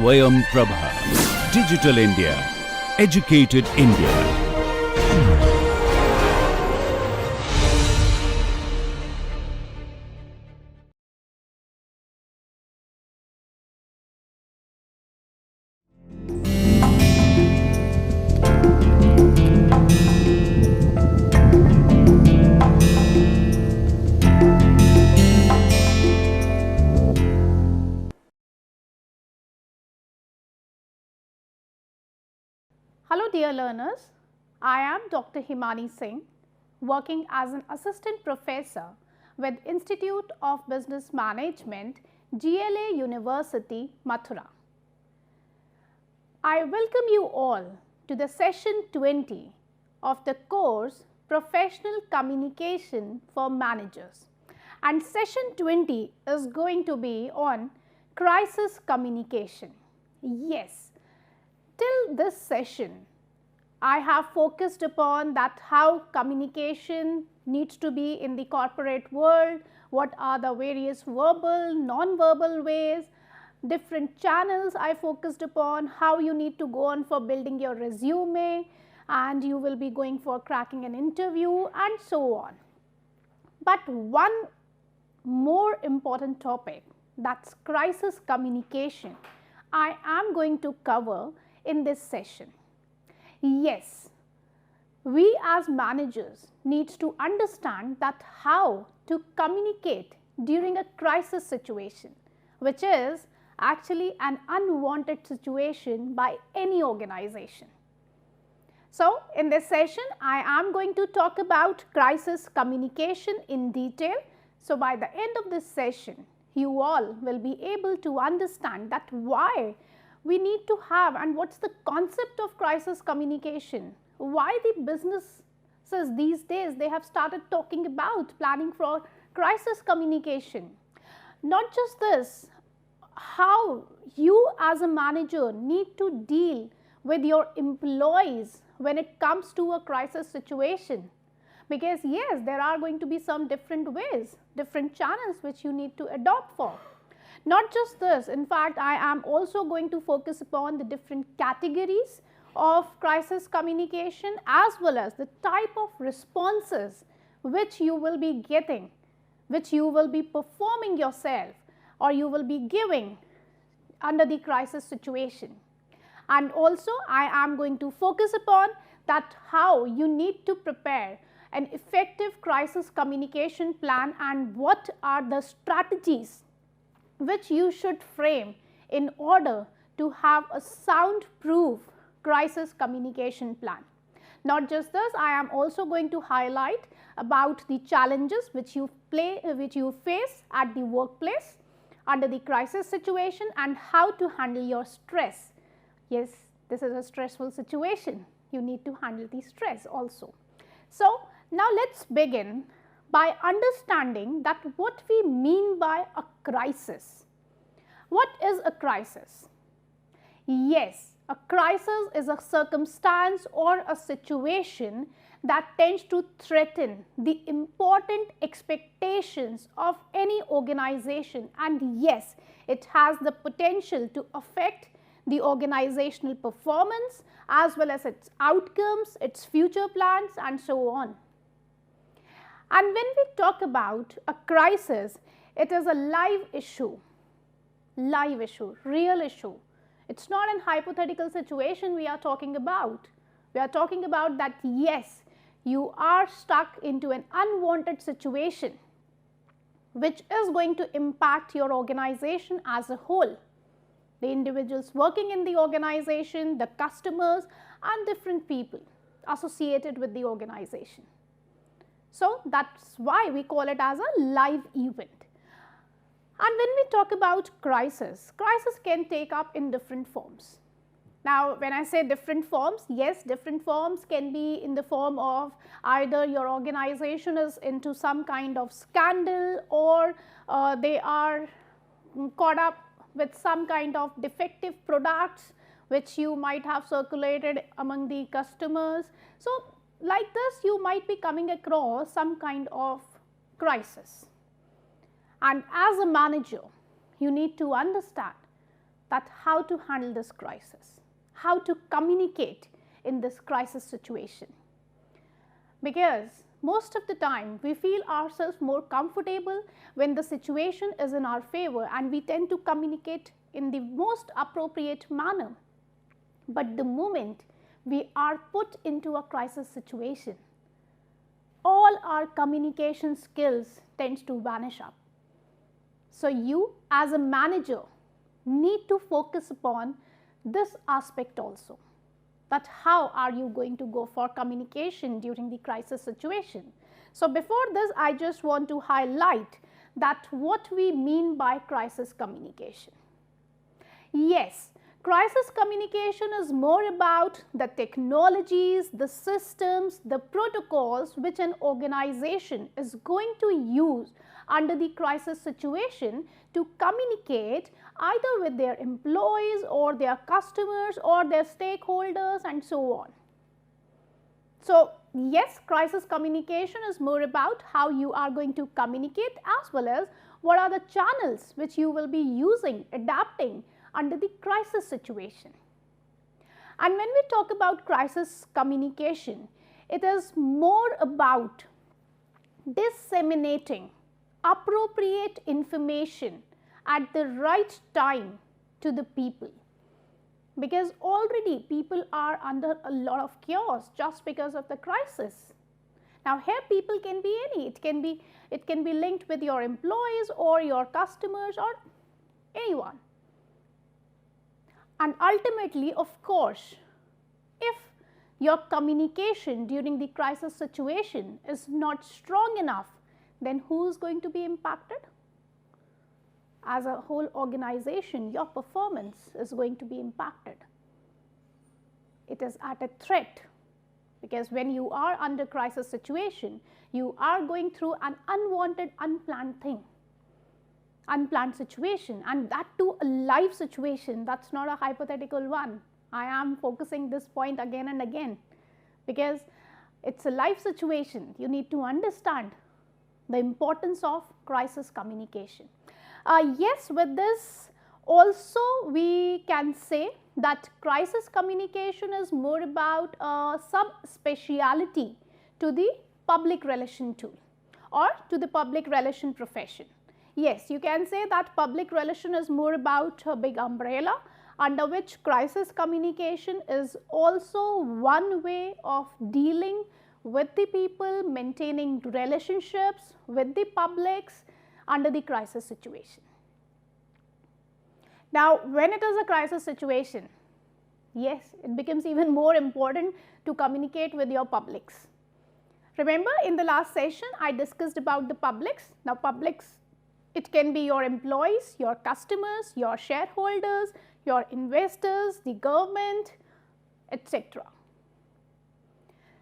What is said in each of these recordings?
Swayam Prabha. Digital India. Educated India. Hello dear learners, I am Dr. Himani Singh, working as an assistant professor with Institute of Business Management, GLA University, Mathura. I welcome you all to the session 20 of the course Professional Communication for Managers, and session 20 is going to be on crisis communication. Yes. Till this session, I have focused upon that how communication needs to be in the corporate world, what are the various verbal, non-verbal ways, different channels I focused upon, how you need to go on for building your resume, and you will be going for cracking an interview and so on. But one more important topic, that's crisis communication, I am going to cover in this session. Yes, we as managers need to understand that how to communicate during a crisis situation, which is actually an unwanted situation by any organization. So, in this session, I am going to talk about crisis communication in detail. So, by the end of this session, you all will be able to understand that why we need to have and what's the concept of crisis communication, why the businesses these days they have started talking about planning for crisis communication. Not just this, how you as a manager need to deal with your employees when it comes to a crisis situation, because yes, there are going to be some different ways, different channels which you need to adopt for. Not just this, in fact, I am also going to focus upon the different categories of crisis communication as well as the type of responses which you will be getting, which you will be performing yourself or you will be giving under the crisis situation. And also I am going to focus upon that how you need to prepare an effective crisis communication plan and what are the strategies which you should frame in order to have a soundproof crisis communication plan. Not just this, I am also going to highlight about the challenges which you face at the workplace under the crisis situation and how to handle your stress. Yes, this is a stressful situation. You need to handle the stress also. So, now let's begin by understanding that what we mean by a crisis. What is a crisis? Yes, a crisis is a circumstance or a situation that tends to threaten the important expectations of any organization, and yes, it has the potential to affect the organizational performance as well as its outcomes, its future plans and so on. And when we talk about a crisis, it is a live issue, real issue. It's not an hypothetical situation we are talking about. We are talking about that yes, you are stuck into an unwanted situation which is going to impact your organization as a whole. The individuals working in the organization, the customers and different people associated with the organization. So, that's why we call it as a live event. And when we talk about crisis, crisis can take up in different forms. Now, when I say different forms, yes, different forms can be in the form of either your organization is into some kind of scandal or they are caught up with some kind of defective products which you might have circulated among the customers. So, like this you might be coming across some kind of crisis, and as a manager you need to understand that how to handle this crisis, how to communicate in this crisis situation. Because most of the time we feel ourselves more comfortable when the situation is in our favor and we tend to communicate in the most appropriate manner. But the moment we are put into a crisis situation, all our communication skills tend to vanish up. So you as a manager need to focus upon this aspect also, that how are you going to go for communication during the crisis situation. So before this, I just want to highlight that what we mean by crisis communication. Yes, crisis communication is more about the technologies, the systems, the protocols which an organization is going to use under the crisis situation to communicate either with their employees or their customers or their stakeholders and so on. So yes, crisis communication is more about how you are going to communicate as well as what are the channels which you will be using, adapting under the crisis situation. And when we talk about crisis communication, it is more about disseminating appropriate information at the right time to the people, because already people are under a lot of chaos just because of the crisis. Now here people can be any, it can be linked with your employees or your customers or anyone. And ultimately, of course, if your communication during the crisis situation is not strong enough, then who is going to be impacted? As a whole organization, your performance is going to be impacted. It is at a threat, because when you are under crisis situation, you are going through an unwanted, unplanned situation, and that too a live situation. That's not a hypothetical one. I am focusing this point again and again because it's a live situation. You need to understand the importance of crisis communication. Yes, with this also we can say that crisis communication is more about a sub-speciality to the public relation tool or to the public relation profession. Yes, you can say that public relation is more about a big umbrella under which crisis communication is also one way of dealing with the people, maintaining relationships with the publics under the crisis situation. Now, when it is a crisis situation, yes, it becomes even more important to communicate with your publics. Remember in the last session I discussed about the publics. Now publics, it can be your employees, your customers, your shareholders, your investors, the government, etc.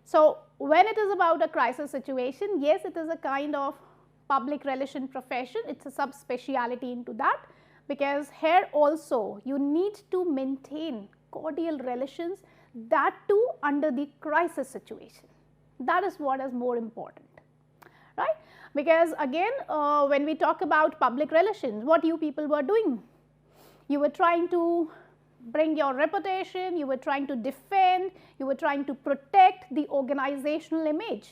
So when it is about a crisis situation, yes, it is a kind of public relation profession. It's a subspeciality into that, because here also you need to maintain cordial relations, that too under the crisis situation. That is what is more important, right? Because again, when we talk about public relations, what you people were doing? You were trying to bring your reputation, you were trying to defend, you were trying to protect the organizational image.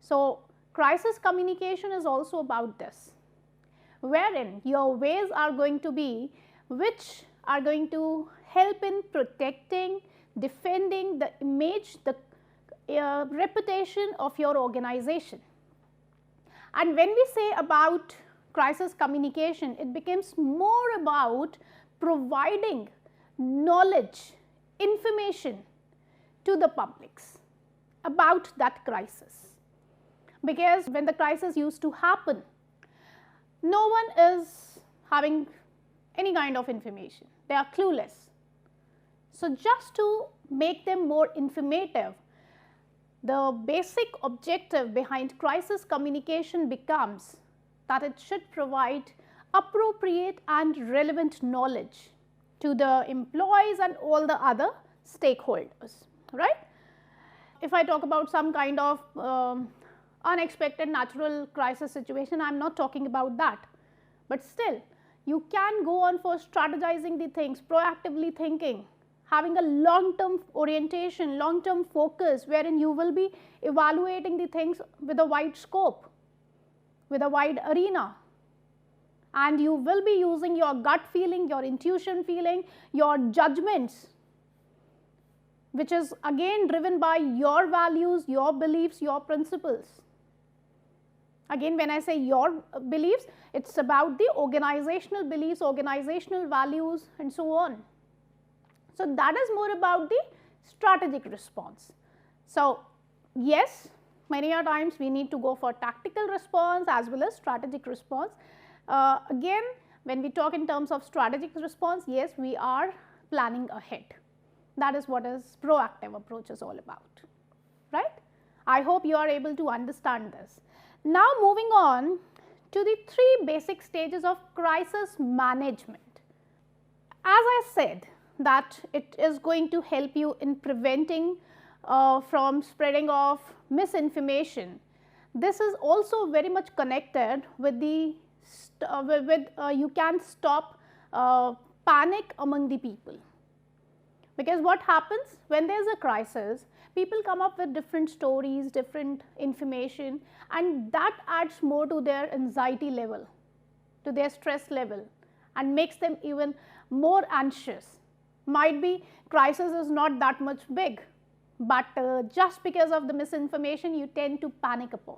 So crisis communication is also about this, wherein your ways are going to be which are going to help in protecting, defending the image, the reputation of your organization. And when we say about crisis communication, it becomes more about providing knowledge, information to the publics about that crisis. Because when the crisis used to happen, no one is having any kind of information. They are clueless. So just to make them more informative, the basic objective behind crisis communication becomes that it should provide appropriate and relevant knowledge to the employees and all the other stakeholders, right? If I talk about some kind of unexpected natural crisis situation, I am not talking about that, but still You can go on for strategizing the things, proactively thinking, having a long-term orientation, long-term focus, wherein you will be evaluating the things with a wide scope, with a wide arena. And you will be using your gut feeling, your intuition feeling, your judgments, which is again driven by your values, your beliefs, your principles. Again, when I say your beliefs, it's about the organizational beliefs, organizational values, and so on. So that is more about the strategic response. So yes, many a times we need to go for tactical response as well as strategic response. Again, when we talk in terms of strategic response, yes, we are planning ahead. That is what is proactive approach is all about, right? I hope you are able to understand this. Now moving on to the 3 basic stages of crisis management. As I said that it is going to help you in preventing from spreading of misinformation. This is also very much connected with the you can stop panic among the people. Because what happens when there is a crisis, people come up with different stories, different information, and that adds more to their anxiety level, to their stress level, and makes them even more anxious. Might be crisis is not that much big, but just because of the misinformation, you tend to panic upon.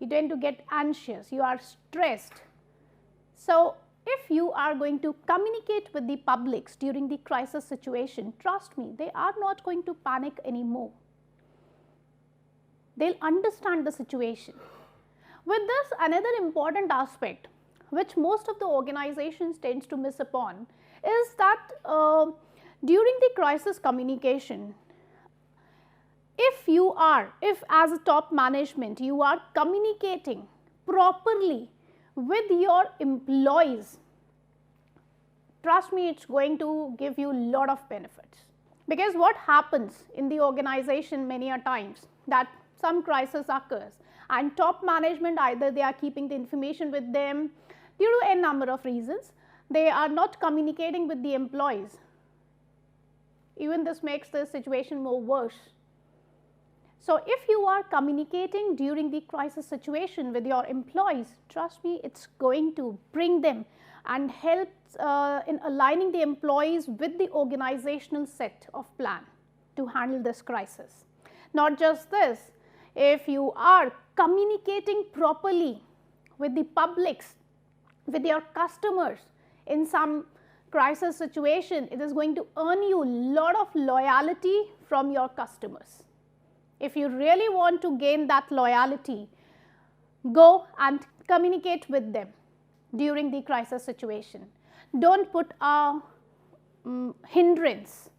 You tend to get anxious, you are stressed. So if you are going to communicate with the publics during the crisis situation, trust me, they are not going to panic anymore. They'll understand the situation. With this, another important aspect which most of the organizations tends to miss upon is that during the crisis communication, if as a top management you are communicating properly with your employees, trust me, it's going to give you a lot of benefits. Because what happens in the organization many a times that some crisis occurs and top management, either they are keeping the information with them due to a number of reasons, they are not communicating with the employees. Even this makes the situation more worse. So if you are communicating during the crisis situation with your employees, trust me, it's going to bring them and help in aligning the employees with the organizational set of plan to handle this crisis. Not just this, if you are communicating properly with the publics, with your customers in some crisis situation, it is going to earn you a lot of loyalty from your customers. If you really want to gain that loyalty, go and communicate with them during the crisis situation. Don't put a hindrance,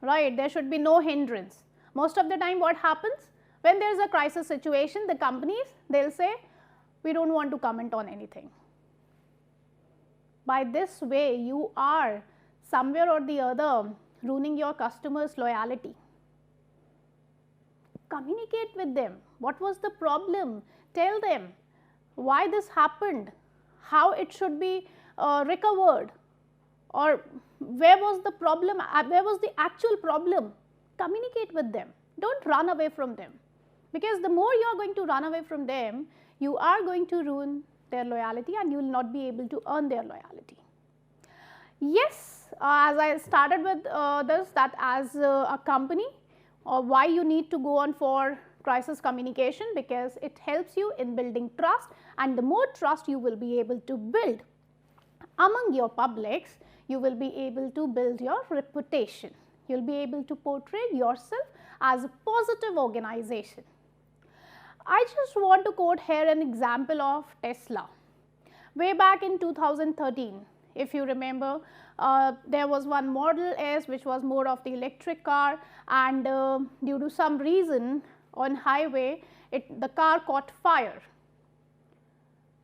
right? There should be no hindrance. Most of the time what happens, when there is a crisis situation, the companies, they'll say, we don't want to comment on anything. By this way, you are somewhere or the other ruining your customers' loyalty. Communicate with them. What was the problem? Tell them why this happened, how it should be recovered, or where was the problem, where was the actual problem. Communicate with them. Don't run away from them. Because the more you are going to run away from them, you are going to ruin their loyalty and you will not be able to earn their loyalty. Yes, as I started with this, that as a company, or why you need to go on for crisis communication, because it helps you in building trust, and the more trust you will be able to build among your publics, you will be able to build your reputation. You will be able to portray yourself as a positive organization. I just want to quote here an example of Tesla. Way back in 2013, if you remember, there was one Model S which was more of the electric car, and due to some reason on highway, the car caught fire.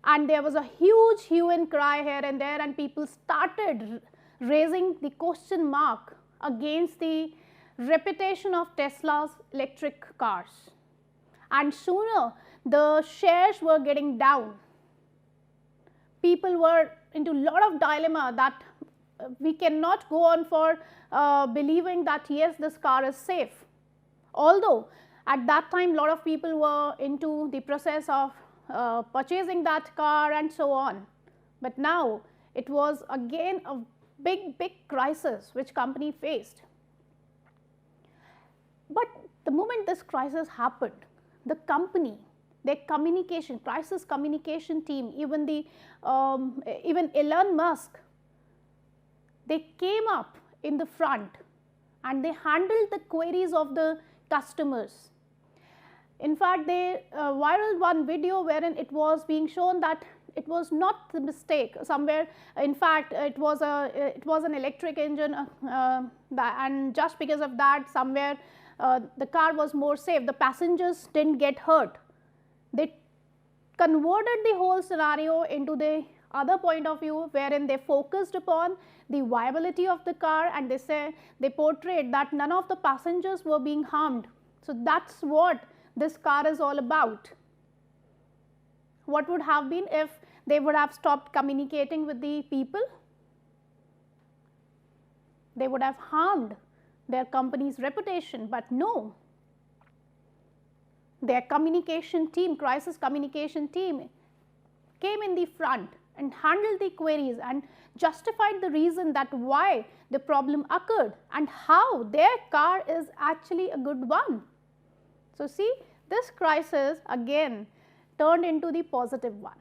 And there was a huge hue and cry here and there, and people started raising the question mark against the reputation of Tesla's electric cars. And sooner the shares were getting down. people were into a lot of dilemma that we cannot go on for believing that yes, this car is safe. Although at that time lot of people were into the process of purchasing that car and so on. But now it was again a big crisis which company faced. But the moment this crisis happened, the company, their communication, crisis communication team, even Elon Musk, they came up in the front and they handled the queries of the customers. In fact, they viraled one video wherein it was being shown that it was not the mistake somewhere. In fact, it was an electric engine, and just because of that, somewhere the car was more safe. The passengers didn't get hurt. They converted the whole scenario into the other point of view, wherein they focused upon the viability of the car, and they portrayed that none of the passengers were being harmed. So that's what this car is all about. What would have been if they would have stopped communicating with the people? They would have harmed their company's reputation, but no. Their communication team, crisis communication team, came in the front and handled the queries and justified the reason that why the problem occurred and how their car is actually a good one. So, see, this crisis again turned into the positive one.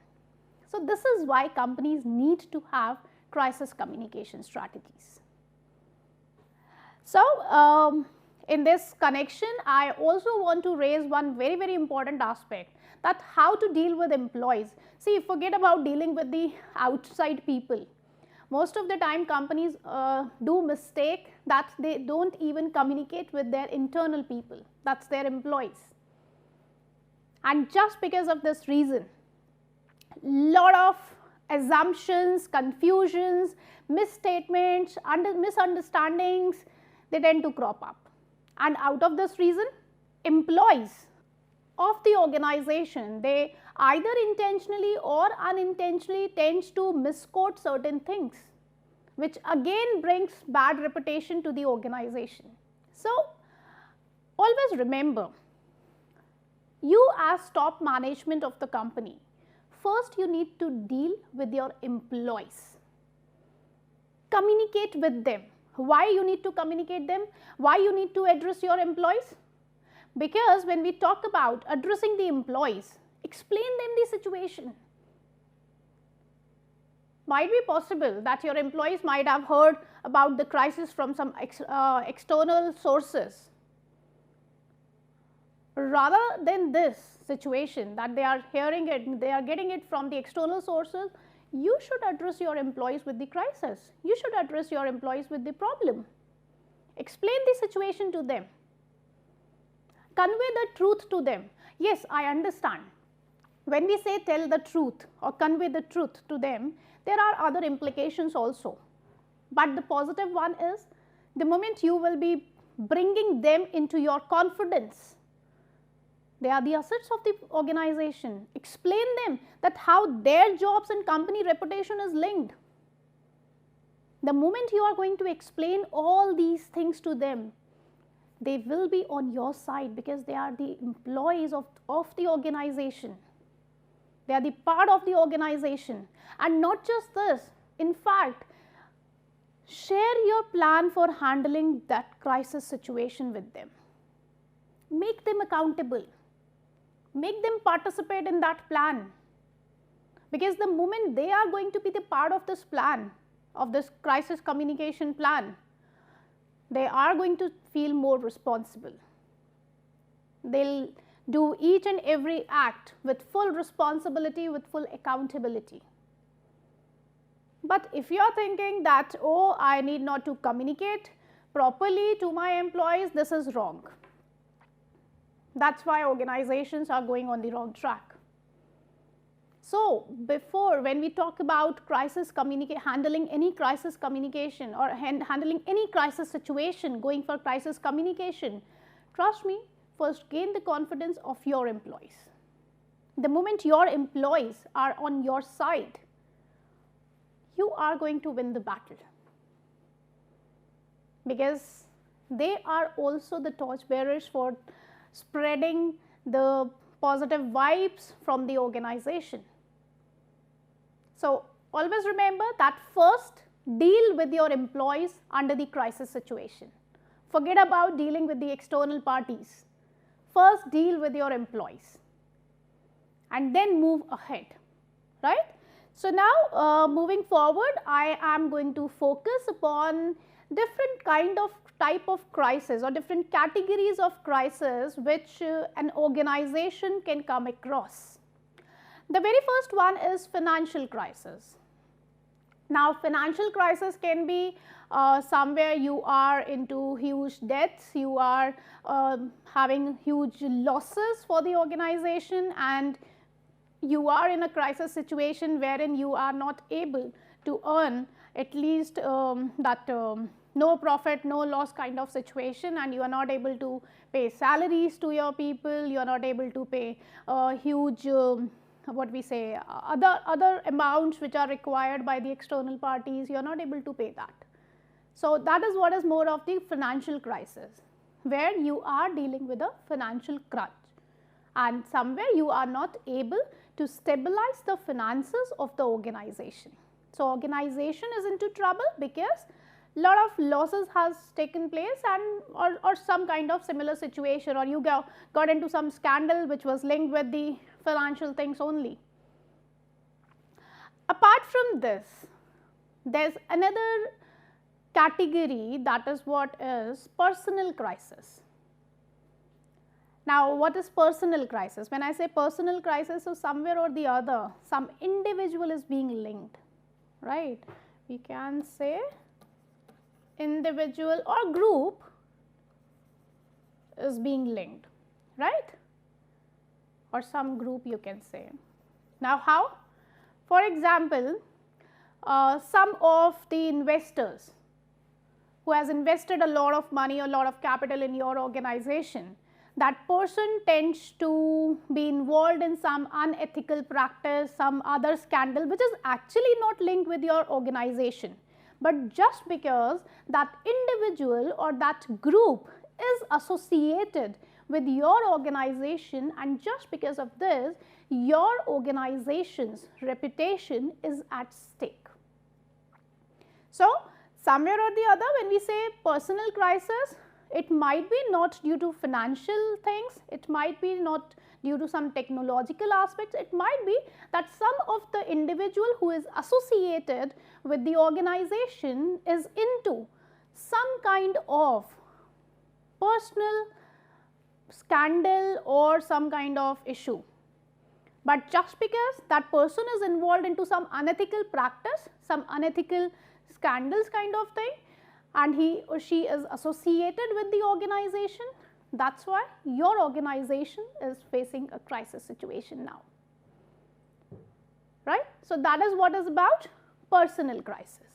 So, this is why companies need to have crisis communication strategies. So, in this connection, I also want to raise one very important aspect, that how to deal with employees. See, forget about dealing with the outside people. Most of the time companies do mistake that they don't even communicate with their internal people, that's their employees. And just because of this reason, lot of assumptions, confusions, misstatements, misunderstandings, they tend to crop up. And out of this reason, employees of the organization, they either intentionally or unintentionally tends to misquote certain things, which again brings bad reputation to the organization. So, always remember, you as top management of the company, first you need to deal with your employees. Communicate with them. Why you need to communicate them? Why you need to address your employees? Because when we talk about addressing the employees, explain them the situation. Might be possible that your employees might have heard about the crisis from some external sources. Rather than this situation that they are hearing it, they are getting it from the external sources, you should address your employees with the crisis. You should address your employees with the problem. Explain the situation to them. Convey the truth to them. Yes, I understand. When we say tell the truth or convey the truth to them, there are other implications also. But the positive one is the moment you will be bringing them into your confidence. They are the assets of the organization. Explain them that how their jobs and company reputation is linked. The moment you are going to explain all these things to them, they will be on your side because they are the employees of the organization. They are the part of the organization. And not just this, in fact, share your plan for handling that crisis situation with them. Make them accountable. Make them participate in that plan, because the moment they are going to be the part of this plan, of this crisis communication plan, they are going to feel more responsible. They'll do each and every act with full responsibility, with full accountability. But if you are thinking that, oh, I need not to communicate properly to my employees, this is wrong. That's why organizations are going on the wrong track. So, before, when we talk about handling any crisis communication or handling any crisis situation, going for crisis communication, trust me, first gain the confidence of your employees. The moment your employees are on your side, you are going to win the battle, because they are also the torchbearers for spreading the positive vibes from the organization. So, always remember that first deal with your employees under the crisis situation. Forget about dealing with the external parties. First deal with your employees and then move ahead, right? So, now moving forward, I am going to focus upon different type of crisis or different categories of crisis which an organization can come across. The very first one is financial crisis. Now, financial crisis can be somewhere you are into huge debts, you are having huge losses for the organization, and you are in a crisis situation wherein you are not able to earn at least no profit, no loss kind of situation, and you are not able to pay salaries to your people, you are not able to pay huge what we say other amounts which are required by the external parties, you are not able to pay that. So, that is what is more of the financial crisis, where you are dealing with a financial crunch and somewhere you are not able to stabilize the finances of the organization. So, organization is into trouble because lot of losses has taken place and or some kind of similar situation, or you got into some scandal which was linked with the financial things only. Apart from this, there is another category, that is what is personal crisis. Now, what is personal crisis? When I say personal crisis, so somewhere or the other some individual is being linked, right? We can say individual or group is being linked, right? Or some group you can say. Now, how? For example, some of the investors who has invested a lot of money, a lot of capital in your organization, that person tends to be involved in some unethical practice, some other scandal which is actually not linked with your organization, but just because that individual or that group is associated with your organization, and just because of this your organization's reputation is at stake. So, somewhere or the other when we say personal crisis, it might be not due to financial things, it might be not due to some technological aspects, it might be that some of the individual who is associated with the organization is into some kind of personal scandal or some kind of issue. But just because that person is involved into some unethical practice, some unethical scandals kind of thing, and he or she is associated with the organization, that is why your organization is facing a crisis situation now, right. So, that is what is about personal crisis.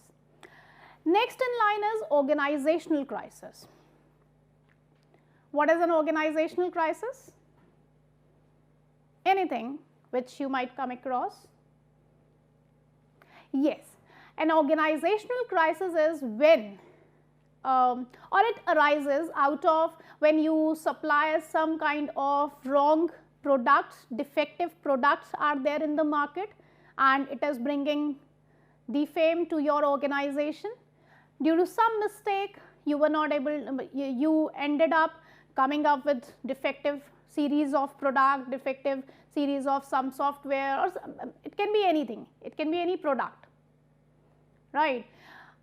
Next in line is organizational crisis. What is an organizational crisis? Anything which you might come across? Yes, an organizational crisis is when or it arises out of when you supply some kind of wrong products, defective products are there in the market, and it is bringing defame to your organization. Due to some mistake, you were not able, you ended up coming up with defective series of product, defective series of some software, or it can be anything, it can be any product, right.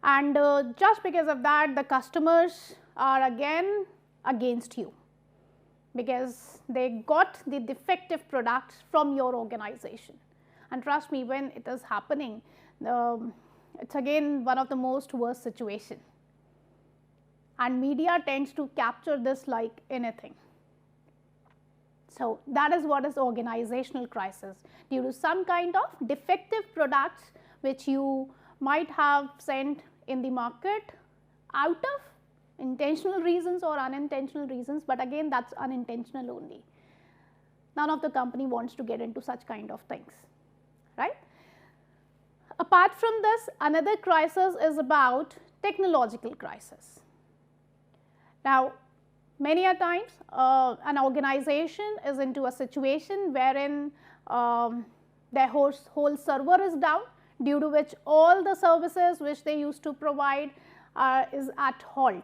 And just because of that the customers are again against you, because they got the defective products from your organization. And trust me, when it is happening, it is again one of the most worst situation, and media tends to capture this like anything. So, that is what is organizational crisis, due to some kind of defective products which you might have sent in the market out of intentional reasons or unintentional reasons, but again that is unintentional only. None of the company wants to get into such kind of things, right. Apart from this, another crisis is about technological crisis. Now, many a times an organization is into a situation wherein their whole server is down, due to which all the services which they used to provide is at halt.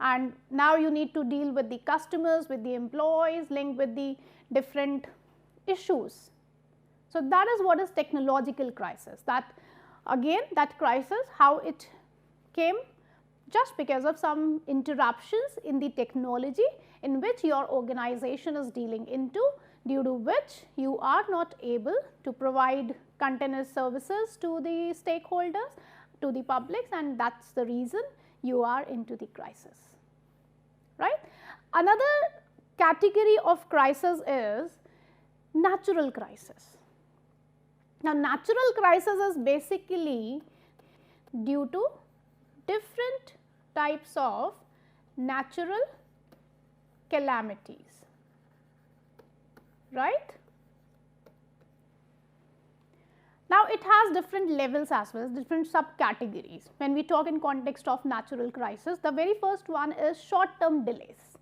And now you need to deal with the customers, with the employees, linked with the different issues. So that is what is technological crisis. That again, that crisis, how it came just because of some interruptions in the technology in which your organization is dealing into, due to which you are not able to provide continuous services to the stakeholders, to the publics, and that is the reason you are into the crisis, right. Another category of crisis is natural crisis. Now, natural crisis is basically due to different types of natural calamities, right. Now, it has different levels as well as different subcategories. When we talk in context of natural crisis, the very first one is short term delays.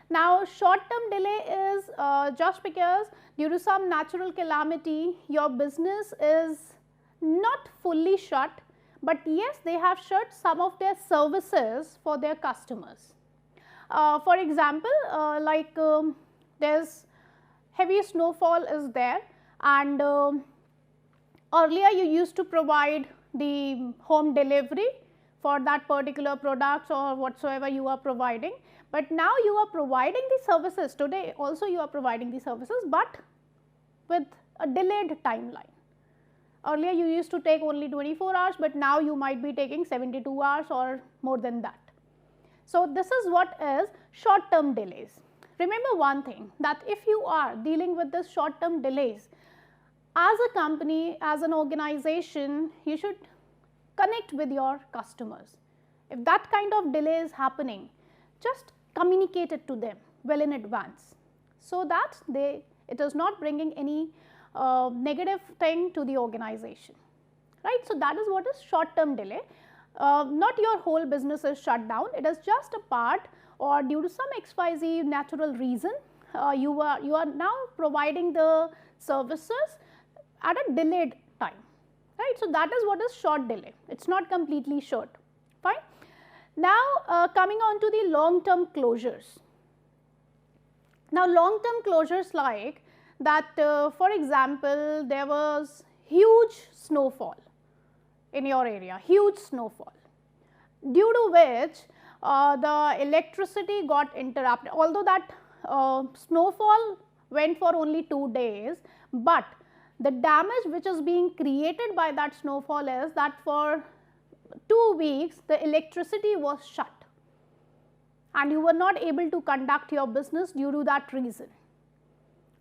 Now, short term delay is just because due to some natural calamity your business is not fully shut, but yes, they have shut some of their services for their customers. For example, there is heavy snowfall is there, and earlier you used to provide the home delivery for that particular product or whatsoever you are providing, but now you are providing the services today, also you are providing the services, but with a delayed timeline. Earlier you used to take only 24 hours, but now you might be taking 72 hours or more than that. So this is what is short term delays. Remember one thing, that if you are dealing with this short term delays, as a company, as an organization, you should connect with your customers. If that kind of delay is happening, just communicate it to them well in advance, so that it is not bringing any negative thing to the organization, right. So that is what is short term delay. Not your whole business is shut down, it is just a part, or due to some XYZ natural reason you are now providing the services at a delayed time, right. So that is what is short delay, it is not completely short, fine. Now coming on to the long term closures. Now long term closures like that, for example, there was huge snowfall in your area, huge snowfall, due to which the electricity got interrupted, although that snowfall went for only 2 days, but the damage which is being created by that snowfall is that for 2 weeks the electricity was shut and you were not able to conduct your business due to that reason.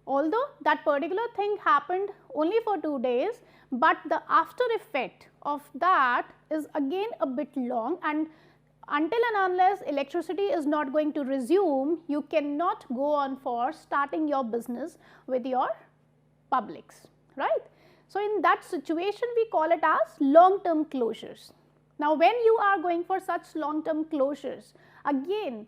Although that particular thing happened only for 2 days, but the after effect of that is again a bit long, and until and unless electricity is not going to resume, you cannot go on for starting your business with your publics, right. So in that situation we call it as long term closures. Now when you are going for such long term closures, again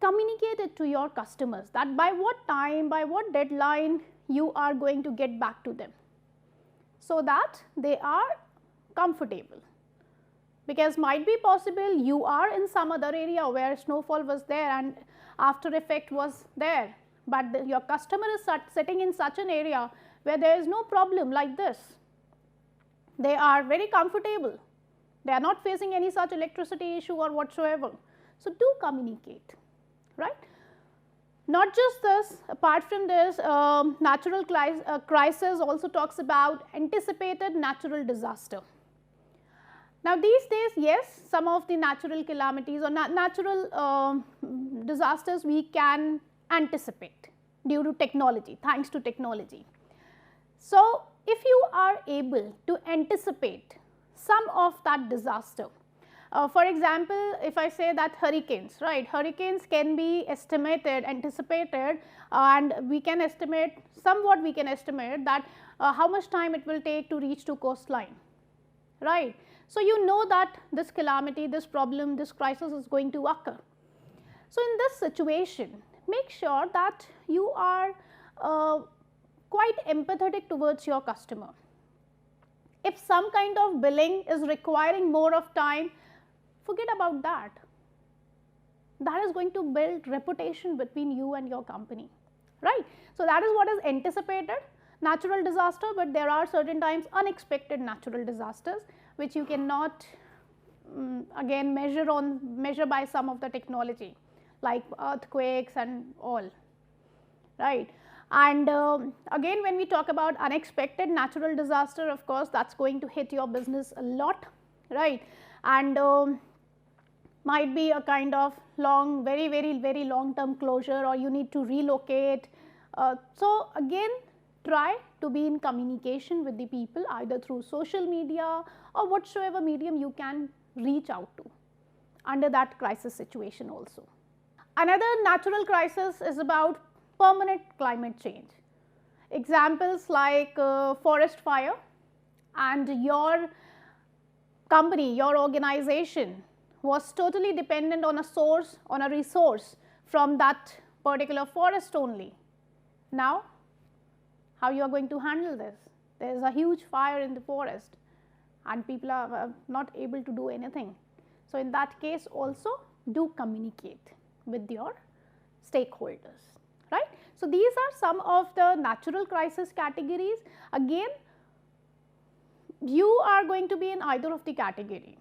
communicate it to your customers that by what time, by what deadline you are going to get back to them, so that they are comfortable, because might be possible you are in some other area where snowfall was there and after effect was there, but your customer is sitting in such an area where there is no problem like this, they are very comfortable, they are not facing any such electricity issue or whatsoever. So do communicate, right. Not just this, apart from this, natural crisis also talks about anticipated natural disaster. Now these days, yes, some of the natural calamities or natural disasters we can anticipate due to technology, thanks to technology. So if you are able to anticipate some of that disaster, For example, if I say that hurricanes, right, hurricanes can be estimated, anticipated, and we can estimate, somewhat we can estimate that how much time it will take to reach to coastline, right. So, you know that this calamity, this problem, this crisis is going to occur. So, in this situation, make sure that you are quite empathetic towards your customer. If some kind of billing is requiring more of time, forget about that. That is going to build reputation between you and your company, right. So, that is what is anticipated natural disaster, but there are certain times unexpected natural disasters which you cannot again measure by some of the technology like earthquakes and all, right. And again, when we talk about unexpected natural disaster, of course, that is going to hit your business a lot, right, and might be a kind of long, very long term closure, or you need to relocate. So, again, try to be in communication with the people either through social media or whatsoever medium you can reach out to under that crisis situation also. Another natural crisis is about permanent climate change. Examples like forest fire, and your company, your organization was totally dependent on a source, on a resource from that particular forest only. Now, how you are going to handle this? There is a huge fire in the forest and people are not able to do anything. So, in that case also do communicate with your stakeholders, right. So, these are some of the natural crisis categories. Again, you are going to be in either of the category.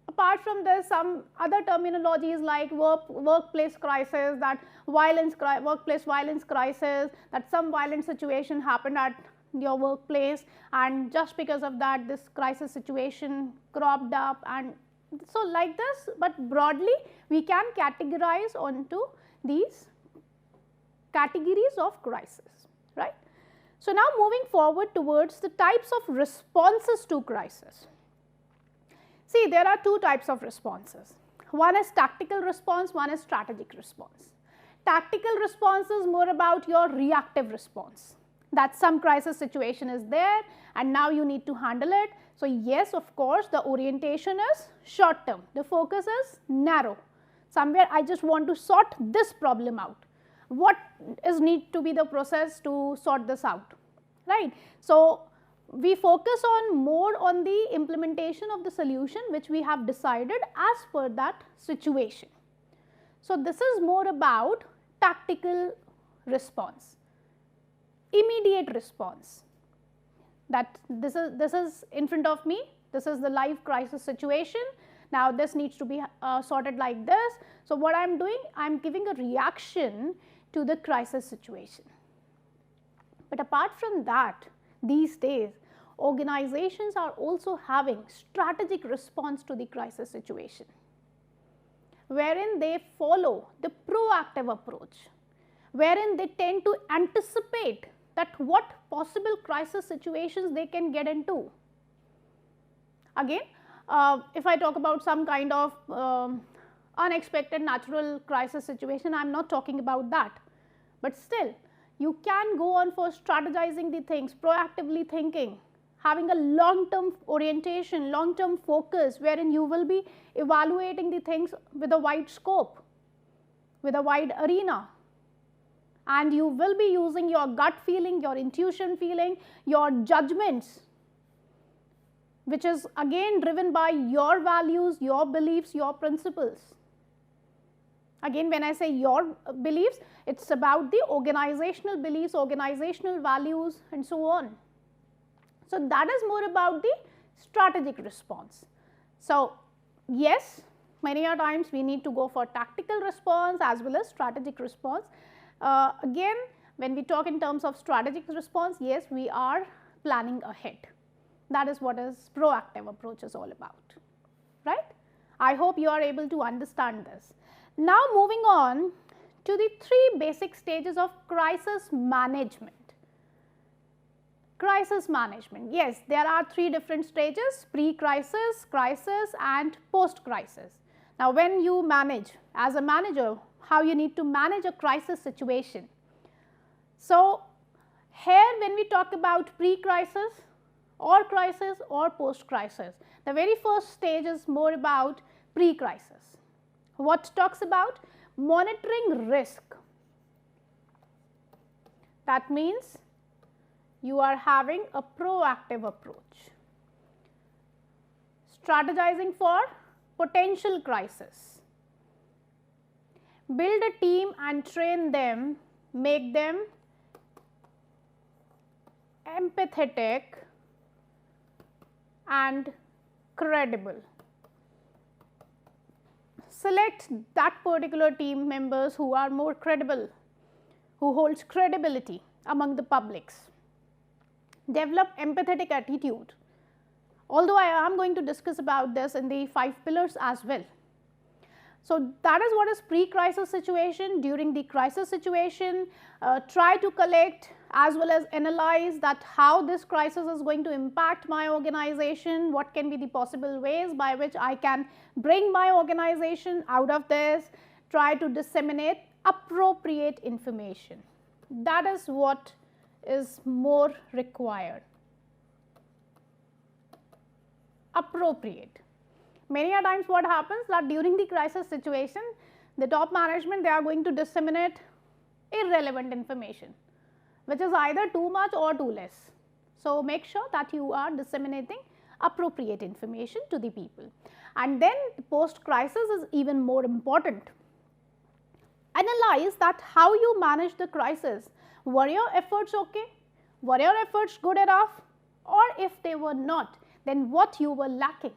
Apart from this, some other terminologies like workplace crisis, that workplace violence crisis, that some violent situation happened at your workplace and just because of that this crisis situation cropped up, and so like this, but broadly we can categorize onto these categories of crisis, right. So, now moving forward towards the types of responses to crisis. See, there are two types of responses. One is tactical response, one is strategic response. Tactical response is more about your reactive response, that some crisis situation is there and now you need to handle it. So, yes, of course, the orientation is short term, the focus is narrow. Somewhere I just want to sort this problem out. What is need to be the process to sort this out, right. So, we focus on more on the implementation of the solution which we have decided as per that situation. So, this is more about tactical response, immediate response, that this is in front of me, this is the live crisis situation. Now, this needs to be sorted like this. So, what I am doing, I am giving a reaction to the crisis situation. But apart from that, these days organizations are also having strategic response to the crisis situation, wherein they follow the proactive approach, wherein they tend to anticipate that what possible crisis situations they can get into. Again, if I talk about some kind of unexpected natural crisis situation, I am not talking about that, but still you can go on for strategizing the things, proactively thinking, having a long term orientation, long term focus, wherein you will be evaluating the things with a wide scope, with a wide arena, and you will be using your gut feeling, your intuition feeling, your judgments, which is again driven by your values, your beliefs, your principles. Again, when I say your beliefs, it is about the organizational beliefs, organizational values and so on. So, that is more about the strategic response. So, yes, many a times we need to go for tactical response as well as strategic response. Again, when we talk in terms of strategic response, yes, we are planning ahead. That is what is proactive approach is all about, right. I hope you are able to understand this. Now, moving on to the three basic stages of crisis management. Crisis management. Yes, there are three different stages: pre-crisis, crisis and post-crisis. Now, when you manage as a manager, how you need to manage a crisis situation. So, here when we talk about pre-crisis or crisis or post-crisis, the very first stage is more about pre-crisis. What talks about? Monitoring risk. That means you are having a proactive approach. Strategizing for potential crisis. Build a team and train them, make them empathetic and credible. Select that particular team members who are more credible, who holds credibility among the publics. Develop empathetic attitude. Although I am going to discuss about this in the 5 pillars as well. So, that is what is pre-crisis situation. During the crisis situation, try to collect as well as analyze that how this crisis is going to impact my organization, what can be the possible ways by which I can bring my organization out of this, try to disseminate appropriate information. That is what is more required. Appropriate. Many a times what happens that during the crisis situation, the top management, they are going to disseminate irrelevant information, which is either too much or too less. So, make sure that you are disseminating appropriate information to the people. And then post crisis is even more important. Analyze that how you manage the crisis. Were your efforts okay? Were your efforts good enough? Or if they were not, then what you were lacking,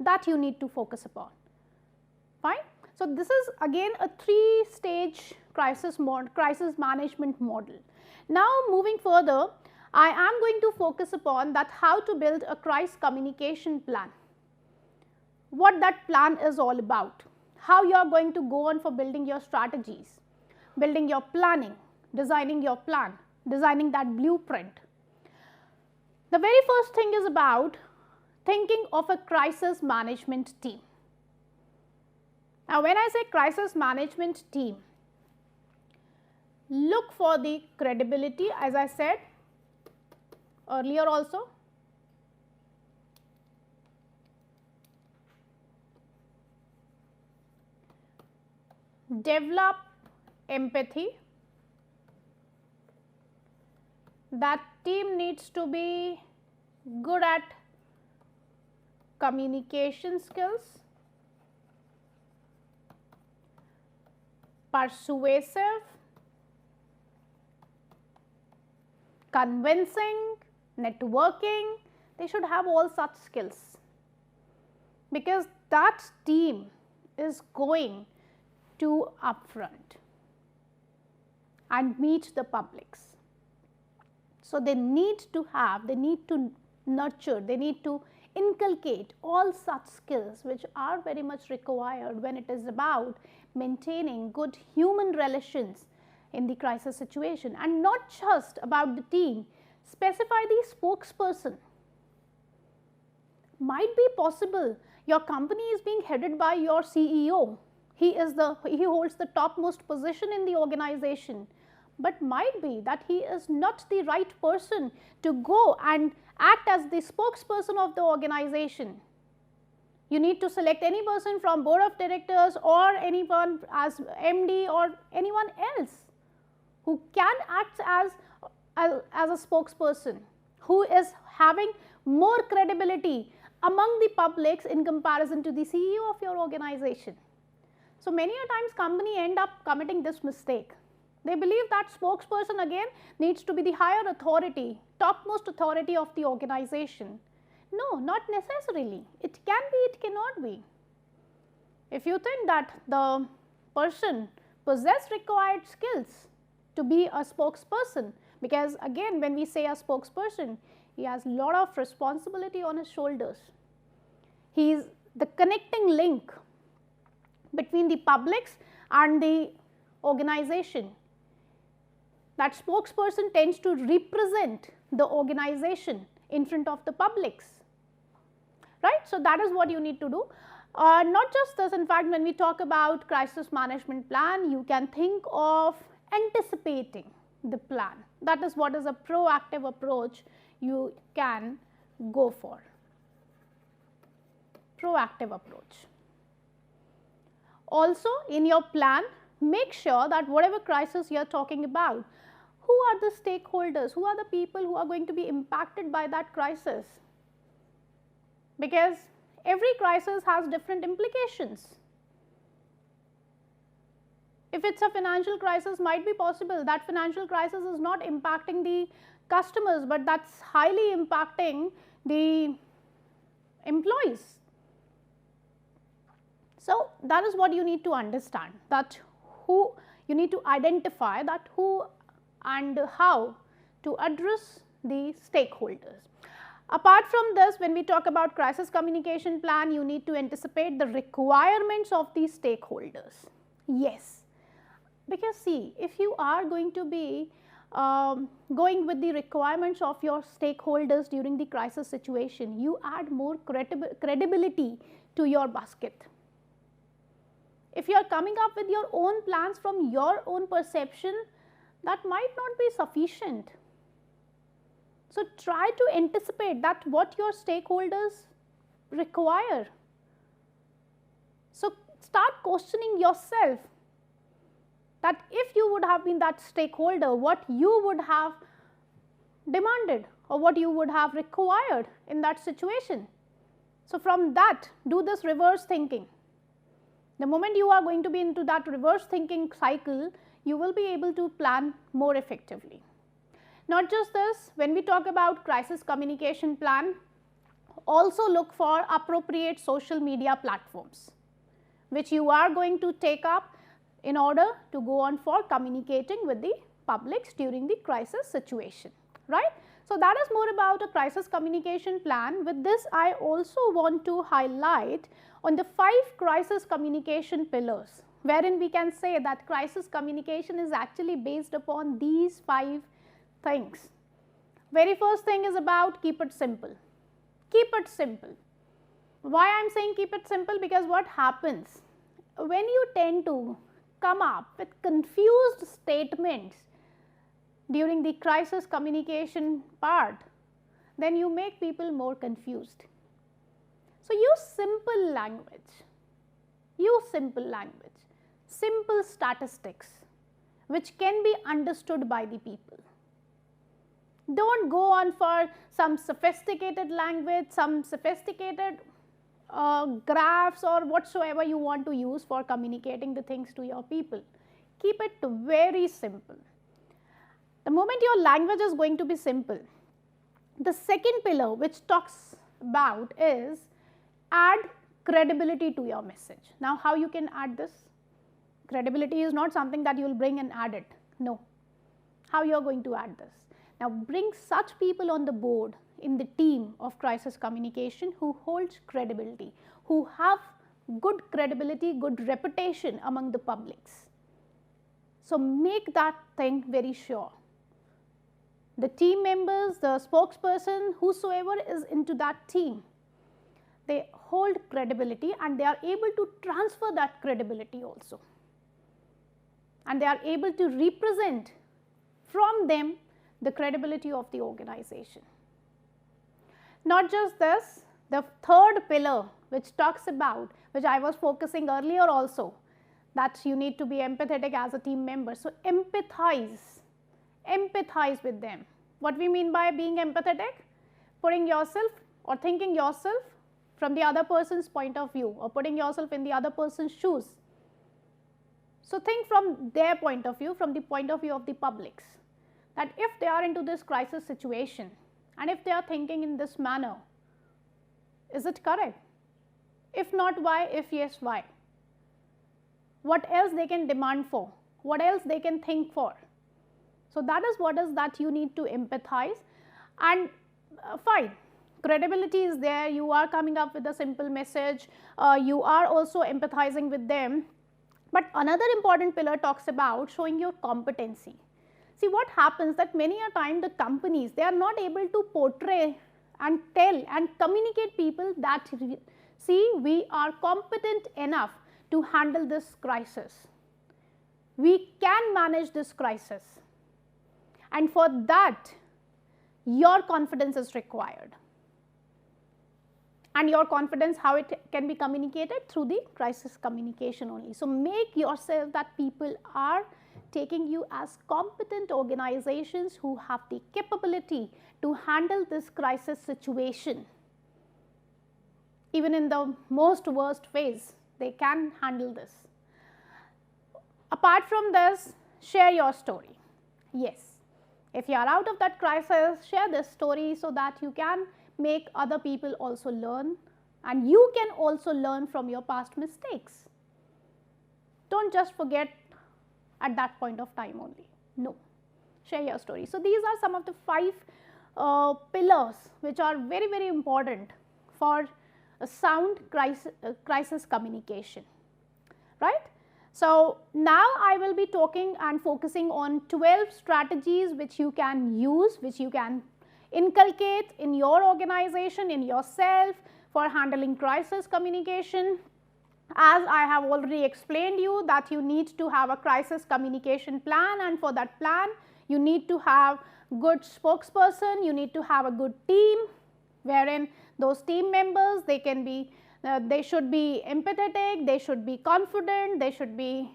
that you need to focus upon. Fine. So, this is again a 3-stage crisis management model. Now, moving further, I am going to focus upon that how to build a crisis communication plan. What that plan is all about, how you are going to go on for building your strategies, building your planning, designing your plan, designing that blueprint. The very first thing is about thinking of a crisis management team. Now, when I say crisis management team, look for the credibility, as I said earlier also. Develop empathy. That team needs to be good at communication skills, persuasive, convincing, networking. They should have all such skills, because that team is going to upfront and meet the publics. So, they need to have, they need to nurture, they need to inculcate all such skills which are very much required when it is about maintaining good human relations in the crisis situation. And not just about the team, specify the spokesperson. Might be possible your company is being headed by your CEO. He holds the topmost position in the organization, but might be that he is not the right person to go and act as the spokesperson of the organization. You need to select any person from board of directors or anyone as MD or anyone else who can act as a spokesperson, who is having more credibility among the publics in comparison to the CEO of your organization. So, many a times company end up committing this mistake. They believe that spokesperson again needs to be the higher authority, topmost authority of the organization. No, not necessarily. It can be, it cannot be. If you think that the person possesses required skills to be a spokesperson, because again when we say a spokesperson, he has a lot of responsibility on his shoulders. He is the connecting link between the publics and the organization. That spokesperson tends to represent the organization in front of the publics, right? So that is what you need to do. Not just this, in fact, when we talk about crisis management plan, you can think of anticipating the plan. That is what is a proactive approach you can go for. Proactive approach. Also, in your plan, make sure that whatever crisis you are talking about, who are the stakeholders, who are the people who are going to be impacted by that crisis? Because every crisis has different implications. If it's a financial crisis, might be possible that financial crisis is not impacting the customers, but that's highly impacting the employees. So that is what you need to understand, that who you need to identify, that who and how to address the stakeholders. Apart from this, when we talk about crisis communication plan, you need to anticipate the requirements of these stakeholders. Yes, because see, if you are going to be going with the requirements of your stakeholders during the crisis situation, you add more credibility to your basket. If you are coming up with your own plans from your own perception, that might not be sufficient. So try to anticipate that what your stakeholders require. So start questioning yourself that if you would have been that stakeholder, what you would have demanded or what you would have required in that situation. So from that, do this reverse thinking. The moment you are going to be into that reverse thinking cycle, you will be able to plan more effectively. Not just this, when we talk about crisis communication plan, also look for appropriate social media platforms, which you are going to take up in order to go on for communicating with the publics during the crisis situation, right? So that is more about a crisis communication plan. With this, I also want to highlight on the 5 crisis communication pillars, wherein we can say that crisis communication is actually based upon these 5 things. Very first thing is about keep it simple. Keep it simple. Why I am saying keep it simple? Because what happens when you tend to come up with confused statements during the crisis communication part, then you make people more confused. So use simple language, simple statistics which can be understood by the people. Don't go on for some sophisticated language, some sophisticated graphs or whatsoever you want to use for communicating the things to your people. Keep it very simple. The moment your language is going to be simple, the second pillar which talks about is add credibility to your message. Now, how you can add this? Credibility is not something that you will bring and add it. No. How you are going to add this? Now, bring such people on the board in the team of crisis communication who holds credibility, who have good credibility, good reputation among the publics. So, make that thing very sure. The team members, the spokesperson, whosoever is into that team, they hold credibility and they are able to transfer that credibility also. And they are able to represent from them the credibility of the organization. Not just this, the third pillar which talks about, which I was focusing earlier also, that you need to be empathetic as a team member. So empathize with them. What we mean by being empathetic? Putting yourself or thinking yourself from the other person's point of view or putting yourself in the other person's shoes. So think from their point of view, from the point of view of the publics, that if they are into this crisis situation and if they are thinking in this manner, is it correct? If not, why? If yes, why? What else they can demand for? What else they can think for? So that is what is that you need to empathize, and fine, credibility is there, you are coming up with a simple message, you are also empathizing with them. But another important pillar talks about showing your competency. See, what happens that many a time the companies, they are not able to portray and tell and communicate people that, see, we are competent enough to handle this crisis. We can manage this crisis, and for that your confidence is required. And your confidence, how it can be communicated? Through the crisis communication only. So, make yourself that people are taking you as competent organizations who have the capability to handle this crisis situation. Even in the most worst phase, they can handle this. Apart from this, share your story. Yes, if you are out of that crisis, share this story so that you can make other people also learn, and you can also learn from your past mistakes. Don't just forget at that point of time only. No, share your story. So, these are some of the 5 pillars which are very, very important for a sound crisis communication, right? So, now I will be talking and focusing on 12 strategies which you can use, which you can inculcate in your organization, in yourself, for handling crisis communication. As I have already explained you that you need to have a crisis communication plan, and for that plan you need to have good spokesperson, you need to have a good team, wherein those team members, they can be they should be empathetic, they should be confident, they should be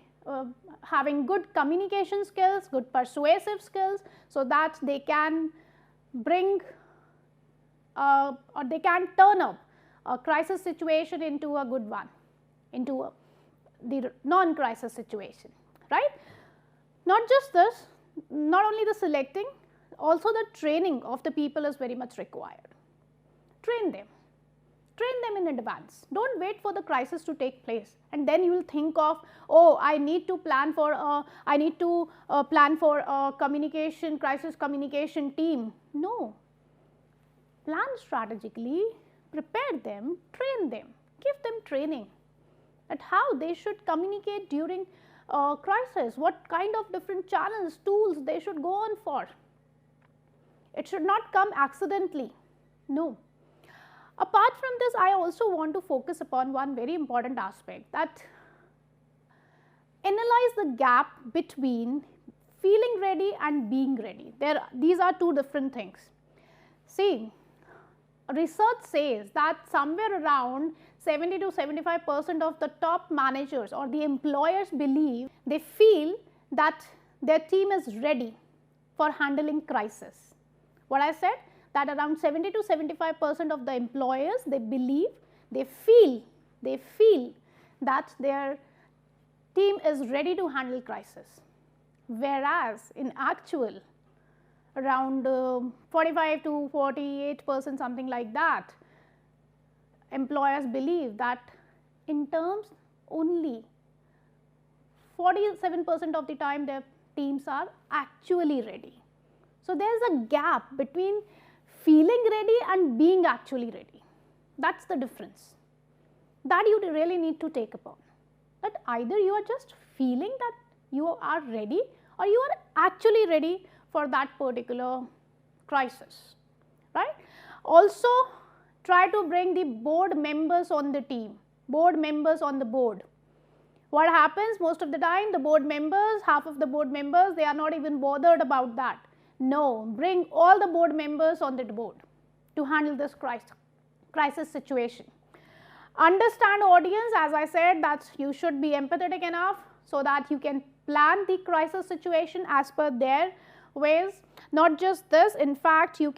having good communication skills, good persuasive skills, so that they can bring or they can turn up a crisis situation into a good one, into the non-crisis situation, right? Not just this, not only the selecting, also the training of the people is very much required. Train them in advance. Don't wait for the crisis to take place and then you will think of, oh, I need to plan for a communication, crisis communication team. No, plan strategically, prepare them, train them, give them training at how they should communicate during crisis, what kind of different channels, tools they should go on for. It should not come accidentally, no. Apart from this, I also want to focus upon one very important aspect, that analyze the gap between feeling ready and being ready. These are two different things. See, research says that somewhere around 70 to 75% of the top managers or the employers believe, they feel that their team is ready for handling crisis. What I said? That around 70 to 75% of the employers, they believe, they feel that their team is ready to handle crisis. Whereas in actual, around 45 to 48%, something like that, employers believe that in terms only 47% of the time their teams are actually ready. So, there is a gap between feeling ready and being actually ready. That is the difference that you really need to take upon, that either you are just feeling that you are ready or you are actually ready for that particular crisis, right. Also, try to bring the board members on the team, board members on the board. What happens most of the time, the board members, half of the board members, they are not even bothered about that. No, bring all the board members on the board to handle this crisis situation. Understand audience, as I said, that you should be empathetic enough so that you can plan the crisis situation as per their ways. Not just this, in fact, you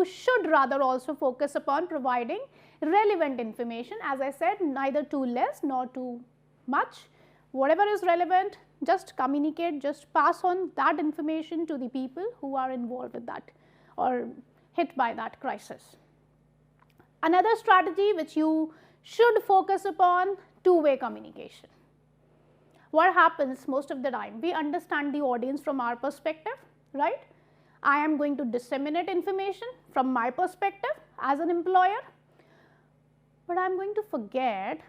should rather also focus upon providing relevant information. As I said, neither too less nor too much. Whatever is relevant, just communicate, just pass on that information to the people who are involved with that or hit by that crisis. Another strategy which you should focus upon, two-way communication. What happens most of the time? We understand the audience from our perspective, right? I am going to disseminate information from my perspective as an employer, but I am going to forget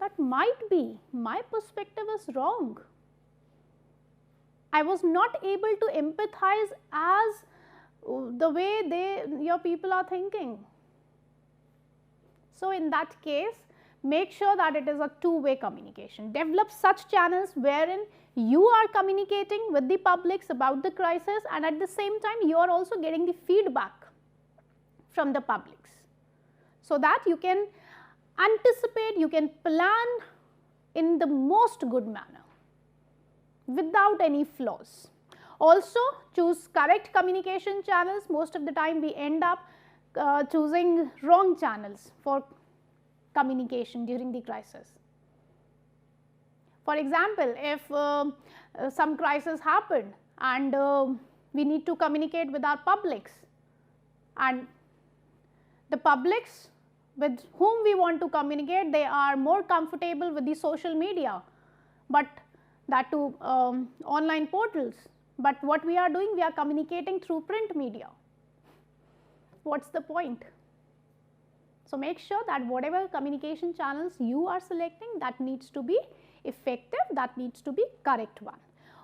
that might be my perspective is wrong. I was not able to empathize as the way your people are thinking. So, in that case, make sure that it is a two-way communication. Develop such channels wherein you are communicating with the publics about the crisis, and at the same time you are also getting the feedback from the publics, so that you can anticipate, you can plan in the most good manner without any flaws. Also, choose correct communication channels. Most of the time we end up choosing wrong channels for communication during the crisis. For example, if some crisis happened and we need to communicate with our publics, and the publics with whom we want to communicate, they are more comfortable with the social media, but that too online portals. But what we are doing, we are communicating through print media. What's the point? So, make sure that whatever communication channels you are selecting, that needs to be effective, that needs to be correct one.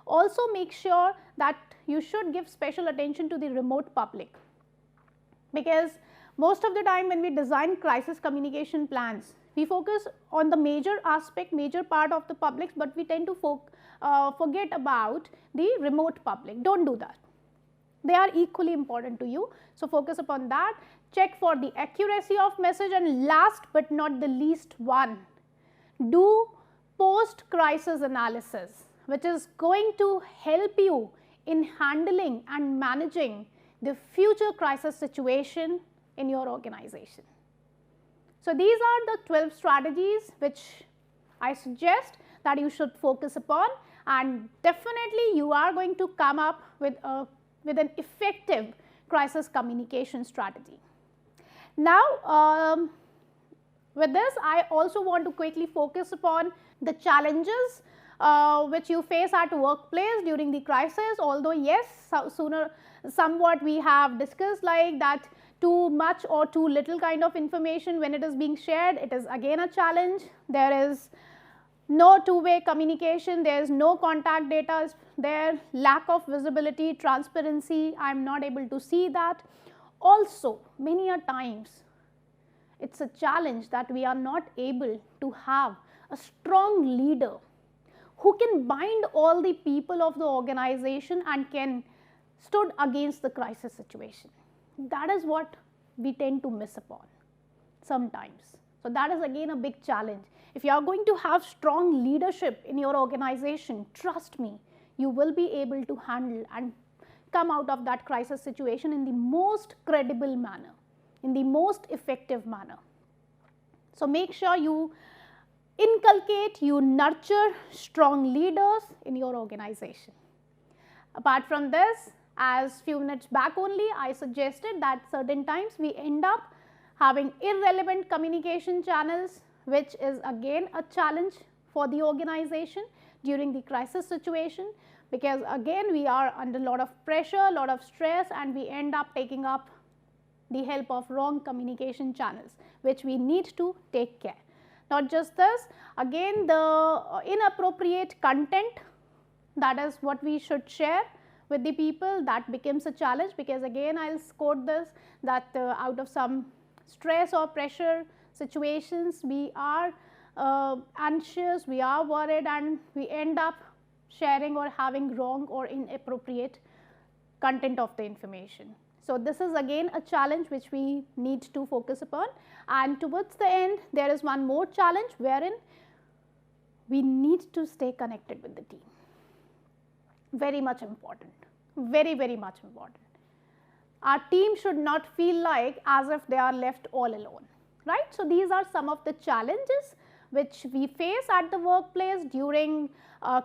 Also, make sure that you should give special attention to the remote public, because most of the time when we design crisis communication plans, we focus on the major aspect, major part of the publics, but we tend to forget about the remote public. Don't do that. They are equally important to you. So, focus upon that. Check for the accuracy of message, and last but not the least one, do post crisis analysis, which is going to help you in handling and managing the future crisis situation in your organization. So, these are the 12 strategies which I suggest that you should focus upon, and definitely you are going to come up with an effective crisis communication strategy. Now, with this, I also want to quickly focus upon the challenges which you face at workplace during the crisis. Although yes, somewhat we have discussed like that too much or too little kind of information when it is being shared, it is again a challenge. There is no two-way communication, there is no contact data, there lack of visibility, transparency, I am not able to see that. Also, many a times it is a challenge that we are not able to have a strong leader who can bind all the people of the organization and can stood against the crisis situation. That is what we tend to miss upon sometimes. So, that is again a big challenge. If you are going to have strong leadership in your organization, trust me, you will be able to handle and come out of that crisis situation in the most credible manner, in the most effective manner. So, make sure you inculcate, you nurture strong leaders in your organization. Apart from this, as few minutes back only, I suggested that certain times we end up having irrelevant communication channels, which is again a challenge for the organization during the crisis situation, because again we are under a lot of pressure, a lot of stress, and we end up taking up the help of wrong communication channels, which we need to take care. Not just this, again the inappropriate content, that is what we should share with the people, that becomes a challenge, because again I will quote this, that out of some stress or pressure situations we are anxious, we are worried, and we end up sharing or having wrong or inappropriate content of the information. So, this is again a challenge which we need to focus upon, and towards the end there is one more challenge wherein we need to stay connected with the team. Very much important, very, very much important. Our team should not feel like as if they are left all alone, right. So, these are some of the challenges which we face at the workplace during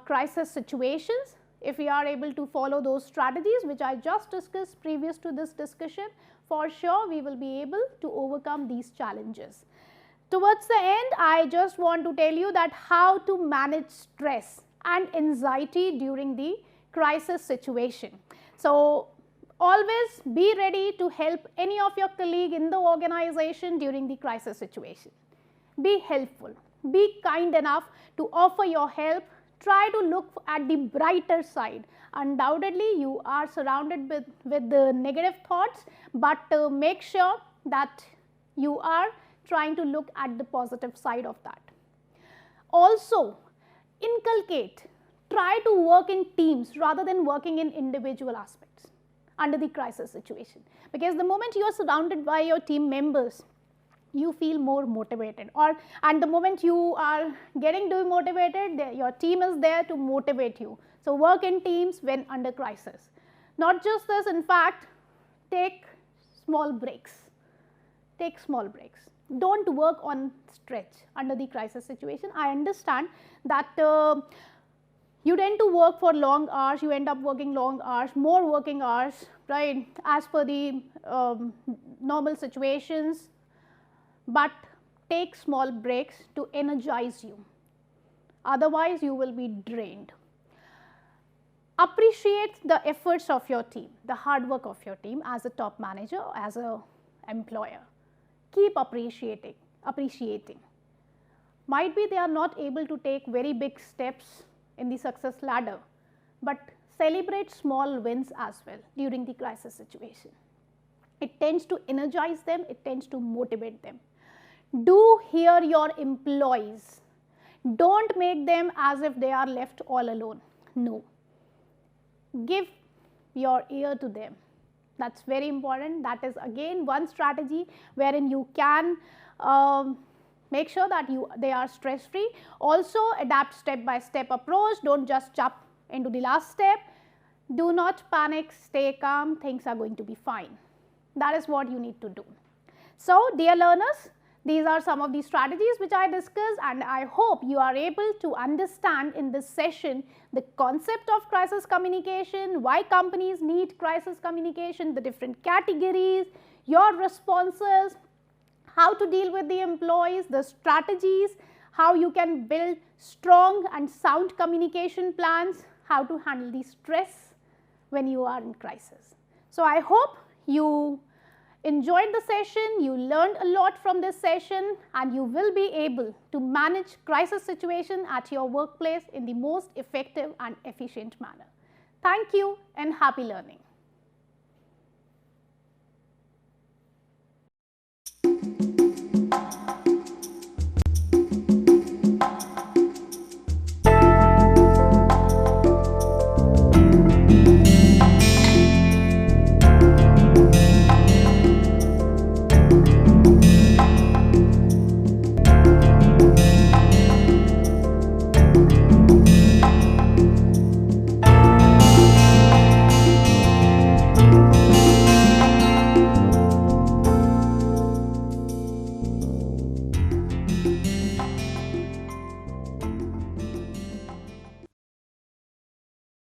crisis situations. If we are able to follow those strategies which I just discussed previous to this discussion, for sure we will be able to overcome these challenges. Towards the end, I just want to tell you that how to manage stress and anxiety during the crisis situation. So, always be ready to help any of your colleague in the organization during the crisis situation. Be helpful, be kind enough to offer your help. try to look at the brighter side. Undoubtedly, you are surrounded with the negative thoughts, but make sure that you are trying to look at the positive side of that. Also, inculcate, try to work in teams rather than working in individual aspects under the crisis situation, because the moment you are surrounded by your team members, you feel more motivated, and the moment you are getting demotivated, your team is there to motivate you. So work in teams when under crisis. Not just this, in fact, take small breaks. Take small breaks. Don't work on stretch under the crisis situation. I understand that you tend to work for long hours, you end up working long hours, more working hours, right, as per the normal situations, but take small breaks to energize you. Otherwise, you will be drained. Appreciate the efforts of your team, the hard work of your team as a top manager, as an employer. Keep appreciating. Might be they are not able to take very big steps in the success ladder, but celebrate small wins as well during the crisis situation. It tends to energize them, it tends to motivate them. Do hear your employees. Don't make them as if they are left all alone. No. Give your ear to them. That's very important. That is again one strategy wherein you can make sure that they are stress free. Also adapt step by step approach. Don't just jump into the last step. Do not panic, stay calm, things are going to be fine. That is what you need to do. So dear learners, these are some of the strategies which I discussed, and I hope you are able to understand in this session the concept of crisis communication, why companies need crisis communication, the different categories, your responses, how to deal with the employees, the strategies, how you can build strong and sound communication plans, how to handle the stress when you are in crisis. So I hope you enjoyed the session, you learned a lot from this session, and you will be able to manage crisis situation at your workplace in the most effective and efficient manner. Thank you and happy learning.